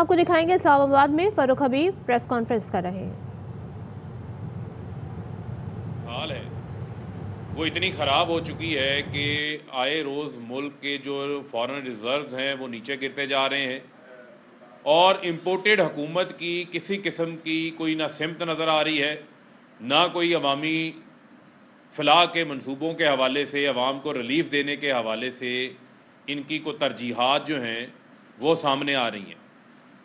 आपको दिखाएंगे इस्लामाबाद में फारूक हबीब प्रेस कॉन्फ्रेंस कर रहे हैं। हाल है वो इतनी ख़राब हो चुकी है कि आए रोज़ मुल्क के जो फॉरेन रिजर्व्स हैं वो नीचे गिरते जा रहे हैं और इम्पोर्टेड हुकूमत की किसी किस्म की कोई ना सिमत नज़र आ रही है, ना कोई अवामी फलाह के मंसूबों के हवाले से, अवाम को रिलीफ देने के हवाले से इनकी को तरजीहात जो हैं वो सामने आ रही हैं।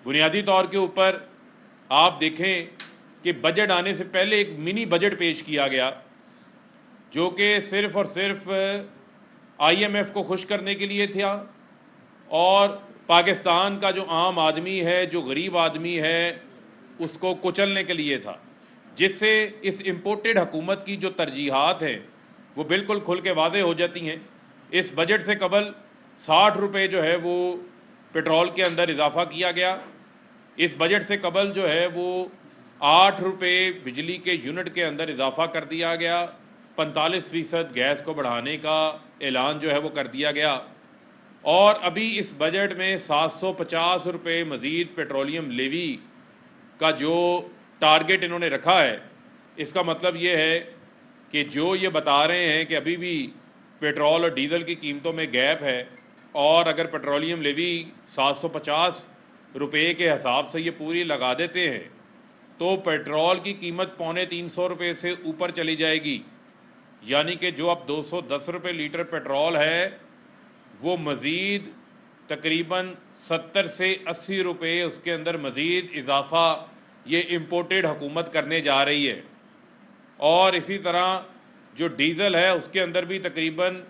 बुनियादी तौर के ऊपर आप देखें कि बजट आने से पहले एक मिनी बजट पेश किया गया जो कि सिर्फ़ और सिर्फ IMF को खुश करने के लिए था और पाकिस्तान का जो आम आदमी है, जो गरीब आदमी है, उसको कुचलने के लिए था, जिससे इस इम्पोर्टेड हुकूमत की जो तरजीहात हैं वो बिल्कुल खुल के वाज़े हो जाती हैं। इस बजट से कबल 60 रुपये जो है वो पेट्रोल के अंदर इजाफ़ा किया गया। इस बजट से कबल जो है वो 8 रुपये बिजली के यूनिट के अंदर इजाफ़ा कर दिया गया। 45% गैस को बढ़ाने का ऐलान जो है वो कर दिया गया और अभी इस बजट में 750 रुपये मज़ीद पेट्रोलियम लेवी का जो टारगेट इन्होंने रखा है, इसका मतलब ये है कि जो ये बता रहे हैं कि अभी भी पेट्रोल और डीज़ल की कीमतों में गैप है और अगर पेट्रोलियम लेवी 750 रुपये के हिसाब से ये पूरी लगा देते हैं तो पेट्रोल की कीमत 250 रुपये से ऊपर चली जाएगी। यानी कि जो अब 210 रुपये लीटर पेट्रोल है वो मज़ीद तकरीबन 70 से 80 रुपये उसके अंदर मज़ीद इजाफ़ा ये इम्पोर्टेड हुकूमत करने जा रही है। और इसी तरह जो डीज़ल है उसके अंदर भी तकरीबन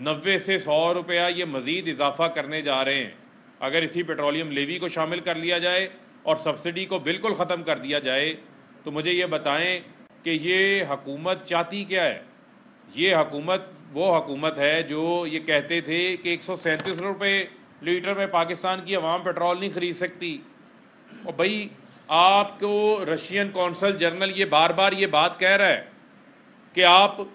90 से 100 रुपया ये मज़ीद इजाफ़ा करने जा रहे हैं। अगर इसी पेट्रोलियम लेवी को शामिल कर लिया जाए और सब्सिडी को बिल्कुल ख़त्म कर दिया जाए तो मुझे ये बताएं कि ये हुकूमत चाहती क्या है। ये हुकूमत वो हुकूमत है जो ये कहते थे कि 137 रुपये लीटर में पाकिस्तान की अवाम पेट्रोल नहीं ख़रीद सकती। और भाई आपको रशियन कौंसल जनरल ये बार बार ये बात कह रहा है कि आप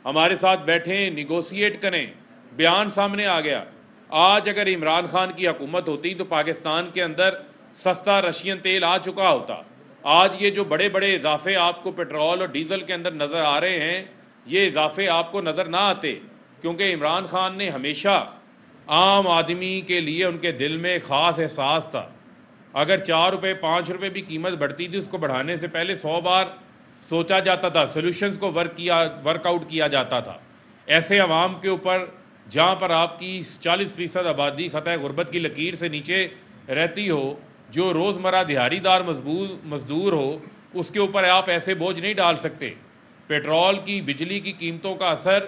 हमारे साथ बैठें, निगोशिएट करें, बयान सामने आ गया। आज अगर इमरान खान की हुकूमत होती तो पाकिस्तान के अंदर सस्ता रशियन तेल आ चुका होता। आज ये जो बड़े बड़े इजाफे आपको पेट्रोल और डीज़ल के अंदर नज़र आ रहे हैं, ये इजाफे आपको नज़र ना आते, क्योंकि इमरान खान ने हमेशा आम आदमी के लिए उनके दिल में ख़ास एहसास था। अगर 4 रुपये 5 रुपये भी कीमत बढ़ती थी, उसको बढ़ाने से पहले 100 बार सोचा जाता था, सोल्यूशंस को वर्कआउट किया जाता था। ऐसे अवाम के ऊपर जहाँ पर आपकी 40% आबादी ख़तः गुर्बत की लकीर से नीचे रहती हो, जो रोज़मर्रा दिहाड़ीदार मजदूर हो, उसके ऊपर आप ऐसे बोझ नहीं डाल सकते। पेट्रोल की, बिजली की कीमतों का असर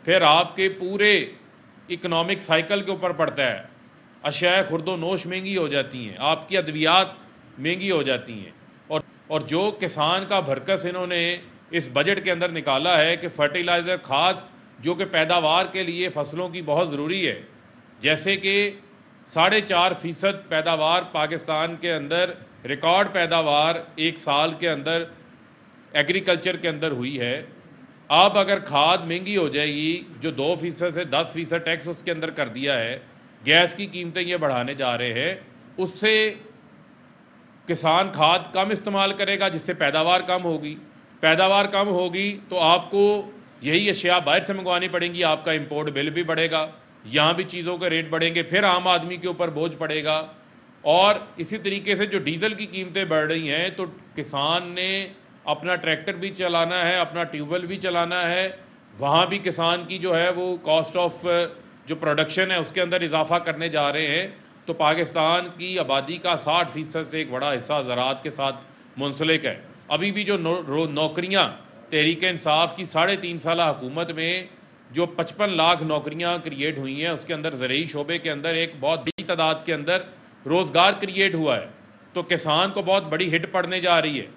फिर आपके पूरे इकनॉमिक साइकिल के ऊपर पड़ता है। अशिया खुर्दो नोश महंगी हो जाती हैं, आपकी अद्वियात महंगी हो जाती हैं। और जो किसान का भरकस इन्होंने इस बजट के अंदर निकाला है कि फर्टिलाइज़र, खाद जो कि पैदावार के लिए फसलों की बहुत ज़रूरी है, जैसे कि 4.5% पैदावार पाकिस्तान के अंदर, रिकॉर्ड पैदावार एक साल के अंदर एग्रीकल्चर के अंदर हुई है। अब अगर खाद महंगी हो जाएगी, जो 2% से 10% टैक्स उसके अंदर कर दिया है, गैस की कीमतें ये बढ़ाने जा रहे हैं, उससे किसान खाद कम इस्तेमाल करेगा, जिससे पैदावार कम होगी। पैदावार कम होगी तो आपको यही अशिया बाहर से मंगवानी पड़ेंगी, आपका इंपोर्ट बिल भी बढ़ेगा, यहाँ भी चीज़ों के रेट बढ़ेंगे, फिर आम आदमी के ऊपर बोझ पड़ेगा। और इसी तरीके से जो डीज़ल की कीमतें बढ़ रही हैं तो किसान ने अपना ट्रैक्टर भी चलाना है, अपना ट्यूबवेल भी चलाना है, वहाँ भी किसान की जो है वो कॉस्ट ऑफ जो प्रोडक्शन है उसके अंदर इजाफा करने जा रहे हैं। तो पाकिस्तान की आबादी का 60% से एक बड़ा हिस्सा ज़राअत के साथ मुंसलिक है। अभी भी जो नौकरियाँ तहरीक इंसाफ की 3.5 साल हुकूमत में जो 55 लाख नौकरियाँ क्रिएट हुई हैं, उसके अंदर ज़रूरी शोबे के अंदर एक बहुत बड़ी तादाद के अंदर रोज़गार क्रिएट हुआ है। तो किसान को बहुत बड़ी हिट पड़ने जा रही है।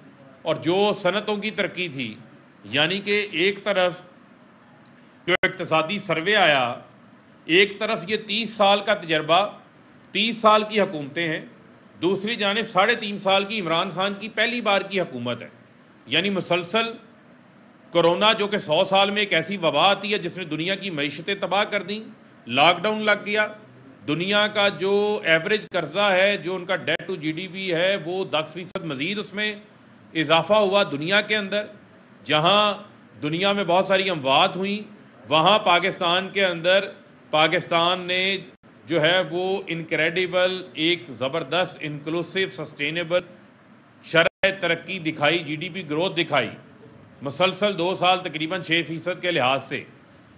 और जो सनतों की तरक्की थी, यानी कि एक तरफ जो इक्तिसादी सर्वे आया, एक तरफ ये 30 साल का तजर्बा, 30 साल की हुकूमतें हैं, दूसरी जानिब 3.5 साल की इमरान खान की पहली बार की हुकूमत है। यानी मुसलसल कोरोना जो कि 100 साल में एक ऐसी वबा आती है जिसने दुनिया की मईशतें तबाह कर दी, लॉकडाउन लग गया, दुनिया का जो एवरेज कर्जा है, जो उनका डेट टू जीडीपी है, वो 10% मज़ीद उसमें इजाफा हुआ दुनिया के अंदर। जहाँ दुनिया में बहुत सारी अमवात हुई, वहाँ पाकिस्तान के अंदर पाकिस्तान ने जो है वो इनक्रेडिबल, एक ज़बरदस्त, इंक्लूसिव, सस्टेनेबल शरह तरक्की दिखाई, जीडीपी ग्रोथ दिखाई मुसलसल 2 साल तकरीबन 6% के लिहाज से,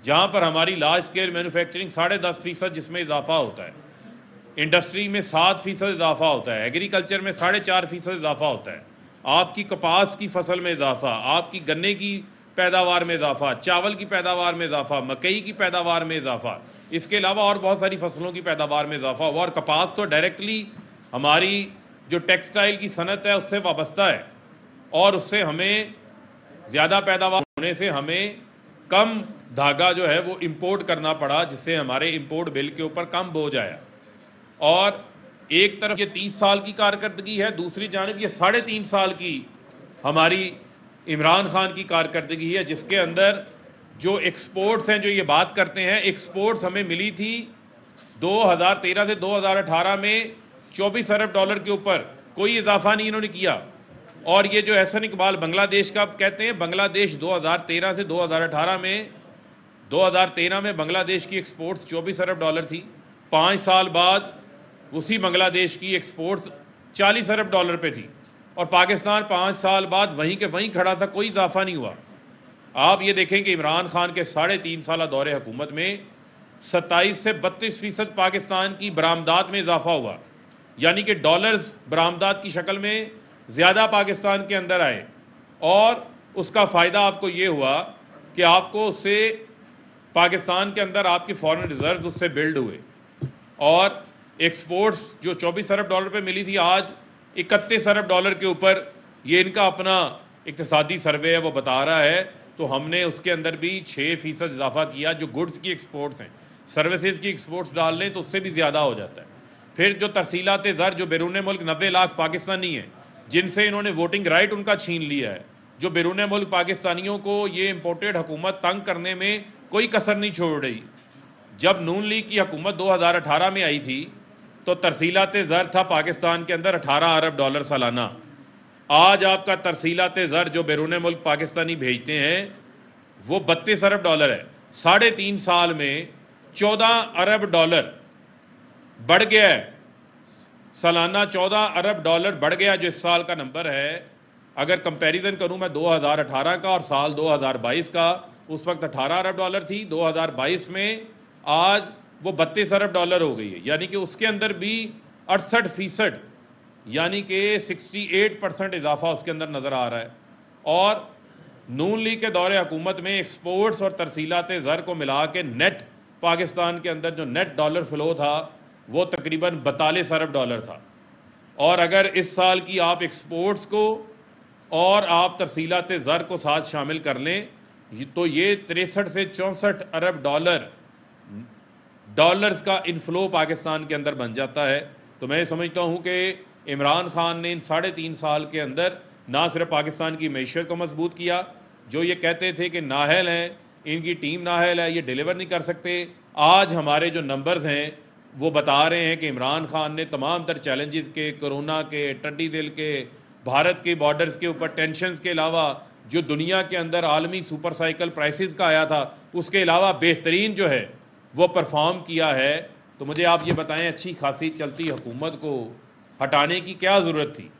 जहाँ पर हमारी लार्ज स्केल मैन्युफैक्चरिंग 10.5% जिसमें इजाफा होता है, इंडस्ट्री में 7% इजाफा होता है, एग्रीकल्चर में 4.5% इजाफा होता है, आपकी कपास की फसल में इजाफा, आपकी गन्ने की पैदावार में इजाफा, चावल की पैदावार में इजाफा, मकई की पैदावार में इजाफा, इसके अलावा और बहुत सारी फसलों की पैदावार में इजाफा हुआ। और कपास तो डायरेक्टली हमारी जो टेक्सटाइल की सनत है उससे वाबस्ता है, और उससे हमें ज़्यादा पैदावार होने से हमें कम धागा जो है वो इंपोर्ट करना पड़ा, जिससे हमारे इंपोर्ट बिल के ऊपर कम बोझ आया। और एक तरफ ये 30 साल की कारकर्दगी है, दूसरी जानिब ये 3.5 साल की हमारी इमरान खान की कारकर्दगी है, जिसके अंदर जो एक्सपोर्ट्स हैं, जो ये बात करते हैं, एक्सपोर्ट्स हमें मिली थी 2013 से 2018 में 24 अरब डॉलर के ऊपर, कोई इजाफा नहीं इन्होंने किया। और ये जो एहसन इकबाल बांग्लादेश का कहते हैं, बांग्लादेश 2013 से 2018 में, 2013 में बांग्लादेश की एक्सपोर्ट्स 24 अरब डॉलर थी, 5 साल बाद उसी बांग्लादेश की एक्सपोर्ट्स 40 अरब डॉलर पे थी, और पाकिस्तान 5 साल बाद वहीं के वहीं खड़ा था, कोई इजाफा नहीं हुआ। आप ये देखें कि इमरान खान के 3.5 साल दौरे हुकूमत में 27 से 32% पाकिस्तान की बरामदात में इजाफा हुआ, यानी कि डॉलर्स बरामदात की शक्ल में ज़्यादा पाकिस्तान के अंदर आए, और उसका फ़ायदा आपको ये हुआ कि आपको उससे पाकिस्तान के अंदर आपकी फॉरेन रिजर्व उससे बिल्ड हुए, और एक्सपोर्ट्स जो 24 अरब डॉलर पे मिली थी आज 31 अरब डॉलर के ऊपर, ये इनका अपना इक्तिसादी सर्वे है वो बता रहा है। तो हमने उसके अंदर भी 6% इजाफा किया। जो गुड्स की एक्सपोर्ट्स हैं, सर्विसेज की एक्सपोर्ट्स डाल लें तो उससे भी ज़्यादा हो जाता है। फिर जो तरसीलात ज़र, जो बैरून मुल्क 90 लाख पाकिस्तानी हैं जिनसे इन्होंने वोटिंग राइट उनका छीन लिया है, जो बैरून मुल्क पाकिस्तानियों को ये इम्पोर्टेड हुकूमत तंग करने में कोई कसर नहीं छोड़ रही। जब नून लीग की हुकूमत 2018 में आई थी तो तरसीलात ज़र था पाकिस्तान के अंदर 18 अरब डॉलर सालाना। आज आपका तरसीलात ज़र जो बैरून मुल्क पाकिस्तानी भेजते हैं वो 32 अरब डॉलर है। 3.5 साल में 14 अरब डॉलर बढ़ गया है, सालाना 14 अरब डॉलर बढ़ गया, जो इस साल का नंबर है। अगर कंपैरिजन करूं मैं 2018 का और साल 2022 का, उस वक्त 18 अरब डॉलर थी, 2022 में आज वो 32 अरब डॉलर हो गई है, यानी कि उसके अंदर भी 68%, यानी कि 68% इजाफा उसके अंदर नज़र आ रहा है। और नून लीग के दौरे हुकूमत में एक्सपोर्ट्स और तरसीलात ज़र को मिला के नेट पाकिस्तान के अंदर जो नेट डॉलर फ्लो था वो तकरीबन 42 अरब डॉलर था। और अगर इस साल की आप एक्सपोर्ट्स को और आप तरसीलात ज़र को साथ शामिल कर लें तो ये 63 से 64 अरब डॉलर्स का इनफ्लो पाकिस्तान के अंदर बन जाता है। तो मैं समझता हूँ कि इमरान खान ने इन 3.5 साल के अंदर ना सिर्फ पाकिस्तान की मैशियत को मजबूत किया, जो ये कहते थे कि नाहल हैं, इनकी टीम नाहल है, ये डिलीवर नहीं कर सकते, आज हमारे जो नंबर्स हैं वो बता रहे हैं कि इमरान खान ने तमाम तर चैलेंजेस के, कोरोना के, टड्डी दिल के, भारत के बॉर्डर्स के ऊपर टेंशन्स के अलावा जो दुनिया के अंदर आलमी सुपर साइकिल प्राइसिस का आया था, उसके अलावा बेहतरीन जो है वो परफॉर्म किया है। तो मुझे आप ये बताएं, अच्छी खासी चलती हुकूमत को हटाने की क्या ज़रूरत थी?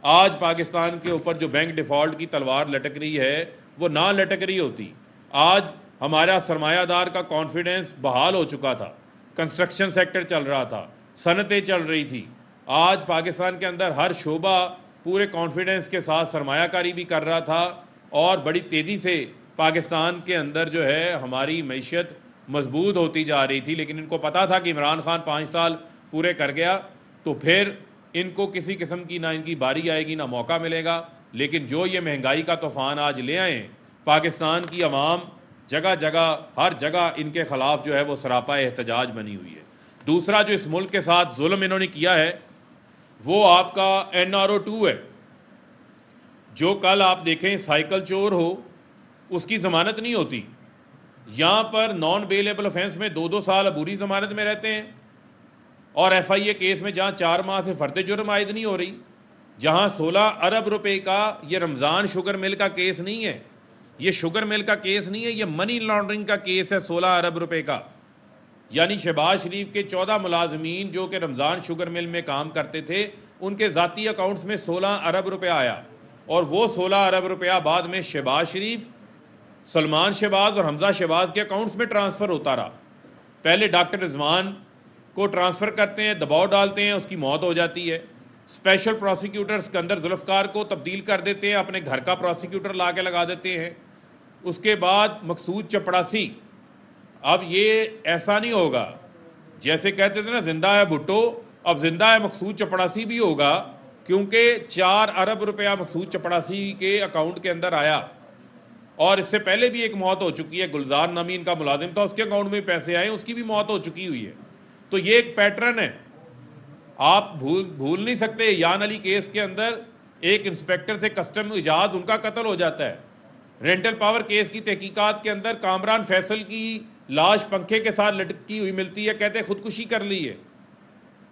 आज पाकिस्तान के ऊपर जो बैंक डिफ़ॉल्ट की तलवार लटक रही है वो ना लटक रही होती। आज हमारा सरमायादार का कॉन्फिडेंस बहाल हो चुका था, कंस्ट्रक्शन सेक्टर चल रहा था, सनतें चल रही थी। आज पाकिस्तान के अंदर हर शोबा पूरे कॉन्फिडेंस के साथ सरमायाकारी भी कर रहा था, और बड़ी तेज़ी से पाकिस्तान के अंदर जो है हमारी मैशियत मजबूत होती जा रही थी। लेकिन इनको पता था कि इमरान खान 5 साल पूरे कर गया तो फिर इनको किसी किस्म की ना इनकी बारी आएगी ना मौका मिलेगा। लेकिन जो ये महंगाई का तूफ़ान आज ले आए, पाकिस्तान की आवाम जगह जगह हर जगह इनके ख़िलाफ़ जो है वो सरापा एहतजाज बनी हुई है। दूसरा जो इस मुल्क के साथ जुल्म इन्होंने किया है वो आपका NRO2 है। जो कल आप देखें साइकिल चोर हो उसकी ज़मानत नहीं होती, यहाँ पर नॉन बेलेबल ऑफेंस में 2-2 साल अबूरी ज़मानत में रहते हैं, और FIA केस में जहां 4 माह से फर्द जुर्म आयद नहीं हो रही, जहां 16 अरब रुपए का, ये रमज़ान शुगर मिल का केस नहीं है, ये शुगर मिल का केस नहीं है, ये मनी लॉन्ड्रिंग का केस है 16 अरब रुपए का। यानी शहबाज शरीफ के 14 मुलाजमीन जो कि रमज़ान शुगर मिल में काम करते थे, उनके ज़ाती अकाउंट्स में 16 अरब रुपया आया, और वो 16 अरब रुपया बाद में शहबाज शरीफ, सलमान शहबाज और हमजा शहबाज के अकाउंट्स में ट्रांसफ़र होता रहा। पहले डॉक्टर रिजवान को ट्रांसफ़र करते हैं, दबाव डालते हैं, उसकी मौत हो जाती है। स्पेशल प्रोसिक्यूटर सिकंदर जुल्फ़कार को तब्दील कर देते हैं, अपने घर का प्रोसिक्यूटर ला के लगा देते हैं। उसके बाद मकसूद चपड़ासी, अब ये ऐसा नहीं होगा जैसे कहते थे ना जिंदा है भुट्टो, अब जिंदा है मकसूद चपड़ासी भी होगा, क्योंकि 4 अरब रुपया मकसूद चपड़ासी के अकाउंट के अंदर आया। और इससे पहले भी एक मौत हो चुकी है, गुलजार नामी इनका मुलाजिम था, उसके अकाउंट में पैसे आए, उसकी भी मौत हो चुकी हुई है। तो ये एक पैटर्न है, आप भूल नहीं सकते। यान अली केस के अंदर एक इंस्पेक्टर थे कस्टम इजाज, उनका कत्ल हो जाता है। रेंटल पावर केस की तहकीकात के अंदर कामरान फैसल की लाश पंखे के साथ लटकी हुई मिलती है, कहते खुदकुशी कर ली है।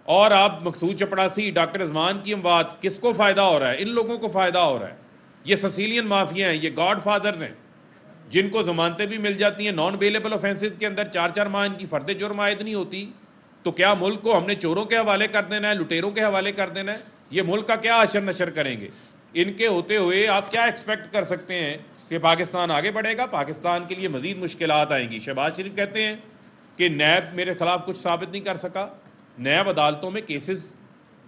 और आप मकसूद चपड़ासी, डॉक्टर रिजवान की अमवात, किसको फ़ायदा हो रहा है? इन लोगों को फ़ायदा हो रहा है। ये सिसिलियन माफिया हैं, ये गॉड फादर्स हैं, जिनको जमानतें भी मिल जाती हैं। नॉन बेलेबल ऑफेंसेस के अंदर 4-4 माह इनकी फर्द जुर्म आयद नहीं होती। तो क्या मुल्क को हमने चोरों के हवाले कर देना है, लुटेरों के हवाले कर देना है? ये मुल्क का क्या अशर नशर करेंगे? इनके होते हुए आप क्या एक्सपेक्ट कर सकते हैं कि पाकिस्तान आगे बढ़ेगा? पाकिस्तान के लिए मजीद मुश्किलात आएंगी। शहबाज शरीफ कहते हैं कि नैब मेरे खिलाफ कुछ साबित नहीं कर सका। नैब अदालतों में केसेस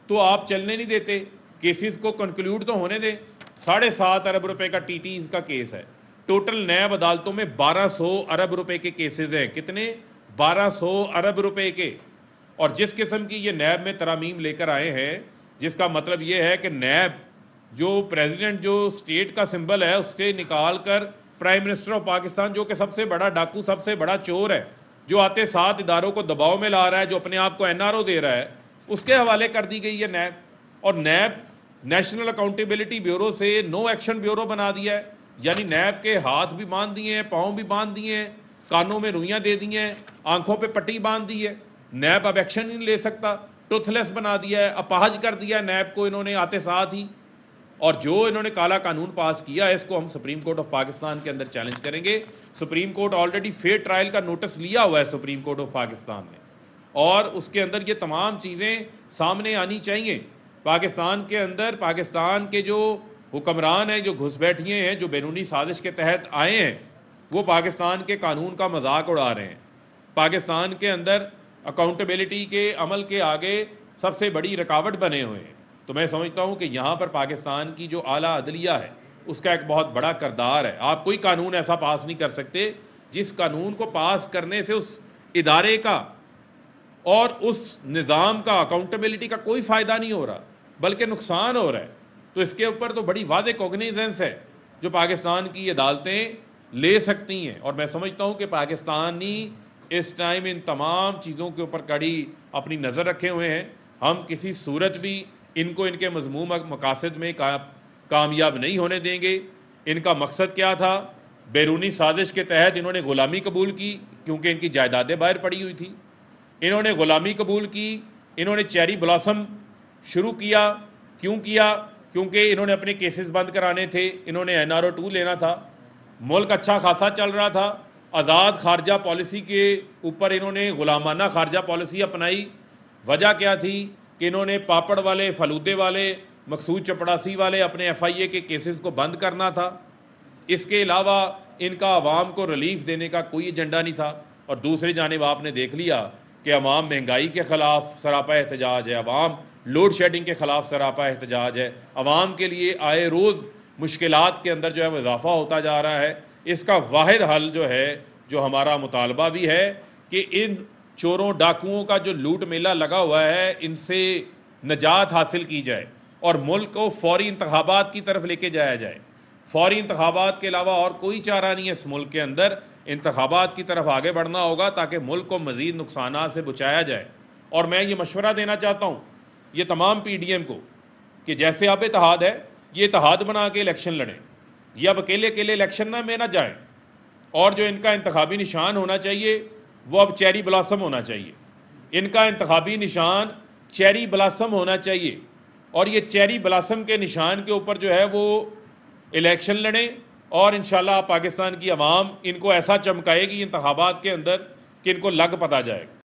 तो आप चलने नहीं देते, केसेस को कंक्लूड तो होने दें। 7.5 अरब रुपए का TTs का केस है। टोटल नैब अदालतों में 1200 अरब रुपए के केसेस हैं। कितने? 1200 अरब रुपए के। और जिस किस्म की ये नैब में तरामीम लेकर आए हैं, जिसका मतलब ये है कि नैब जो प्रेसिडेंट, जो स्टेट का सिंबल है, उससे निकाल कर प्राइम मिनिस्टर ऑफ पाकिस्तान, जो कि सबसे बड़ा डाकू, सबसे बड़ा चोर है, जो आते 7 इदारों को दबाव में ला रहा है, जो अपने आप को NRO दे रहा है, उसके हवाले कर दी गई है नैब। और नैब नेशनल अकाउंटेबिलिटी ब्यूरो से नो एक्शन ब्यूरो बना दिया है। यानी नैब के हाथ भी बांध दिए हैं, पाँव भी बांध दिए हैं, कानों में रुइयाँ दे दी हैं, आंखों पे पट्टी बांध दी है। नैब अब एक्शन नहीं ले सकता, टूथलेस बना दिया है, अपाहज कर दिया है नैब को इन्होंने आते साथ ही। और जो इन्होंने काला कानून पास किया है, इसको हम सुप्रीम कोर्ट ऑफ पाकिस्तान के अंदर चैलेंज करेंगे। Supreme court already fair trial का नोटिस लिया हुआ है सुप्रीम कोर्ट ऑफ पाकिस्तान ने, और उसके अंदर ये तमाम चीज़ें सामने आनी चाहिए। पाकिस्तान के अंदर पाकिस्तान के जो हुक्मरान हैं, जो घुसपैठिए हैं, जो बैरूनी साजिश के तहत आए हैं, वो पाकिस्तान के कानून का मजाक उड़ा रहे हैं। पाकिस्तान के अंदर अकाउंटेबिलिटी के अमल के आगे सबसे बड़ी रुकावट बने हुए हैं। तो मैं समझता हूँ कि यहाँ पर पाकिस्तान की जो आला अदलिया है, उसका एक बहुत बड़ा किरदार है। आप कोई कानून ऐसा पास नहीं कर सकते जिस कानून को पास करने से उस इदारे का और उस निज़ाम का, अकाउंटेबिलिटी का कोई फ़ायदा नहीं हो रहा, बल्कि नुकसान हो रहा है। तो इसके ऊपर तो बड़ी वाज़ेह कॉग्निजेंस है जो पाकिस्तान की अदालतें ले सकती हैं। और मैं समझता हूँ कि पाकिस्तानी इस टाइम इन तमाम चीज़ों के ऊपर कड़ी अपनी नज़र रखे हुए हैं। हम किसी सूरत भी इनको इनके मज़मूम मकासद में कामयाब नहीं होने देंगे। इनका मकसद क्या था? बैरूनी साजिश के तहत इन्होंने ग़ुलामी कबूल की, क्योंकि इनकी जायदादें बाहर पड़ी हुई थी। इन्होंने ग़ुलामी कबूल की, इन्होंने चेरी ब्लॉसम शुरू किया। क्यों किया? क्योंकि इन्होंने अपने केसेस बंद कराने थे, इन्होंने NRO 2 लेना था। मुल्क अच्छा खासा चल रहा था, आज़ाद खारजा पॉलिसी के ऊपर इन्होंने ग़ुलामाना खारजा पॉलिसी अपनाई। वजह क्या थी कि इन्होंने पापड़ वाले, फलूदे वाले, मकसूद चपड़ासी वाले अपने FIA के केसेस को बंद करना था। इसके अलावा इनका आवाम को रिलीफ देने का कोई एजेंडा नहीं था। और दूसरी जानिब आपने देख लिया कि अवाम महंगाई के ख़िलाफ़ सरापा एहतजाज है, अवाम लोड शेडिंग के ख़िलाफ़ सरापा एहतजाज है, अवाम के लिए आए रोज़ मुश्किलात के अंदर जो है वो इजाफ़ा होता जा रहा है। इसका वाहिद हल जो है, जो हमारा मुतालबा भी है कि इन चोरों डाकुओं का जो लूट मेला लगा हुआ है, इनसे निजात हासिल की जाए और मुल्क को फौरी इंतखाबात की तरफ लेके जाया जाए। फौरी इंतखाबात के अलावा और कोई चारा नहीं है इस मुल्क के अंदर। इंतखाबात की तरफ आगे बढ़ना होगा ताकि मुल्क को मज़ीद नुकसानात से बचाया जाए। और मैं ये मशवरा देना चाहता हूँ ये तमाम PDM को कि जैसे अब इत्तेहाद है, ये इत्तेहाद बना के इलेक्शन लड़ें। ये अब अकेले अकेले इलेक्शन में ना जाएं। और जो इनका इंतखाबी निशान होना चाहिए वो अब चेरी ब्लॉसम होना चाहिए। इनका इंतखाबी निशान चेरी ब्लासम होना चाहिए और ये चेरी ब्लासम के निशान के ऊपर जो है वो इलेक्शन लड़ें और इंशाल्लाह पाकिस्तान की अवाम इनको ऐसा चमकाएगी इंतखाबात के अंदर कि इनको लग पता जाएगा।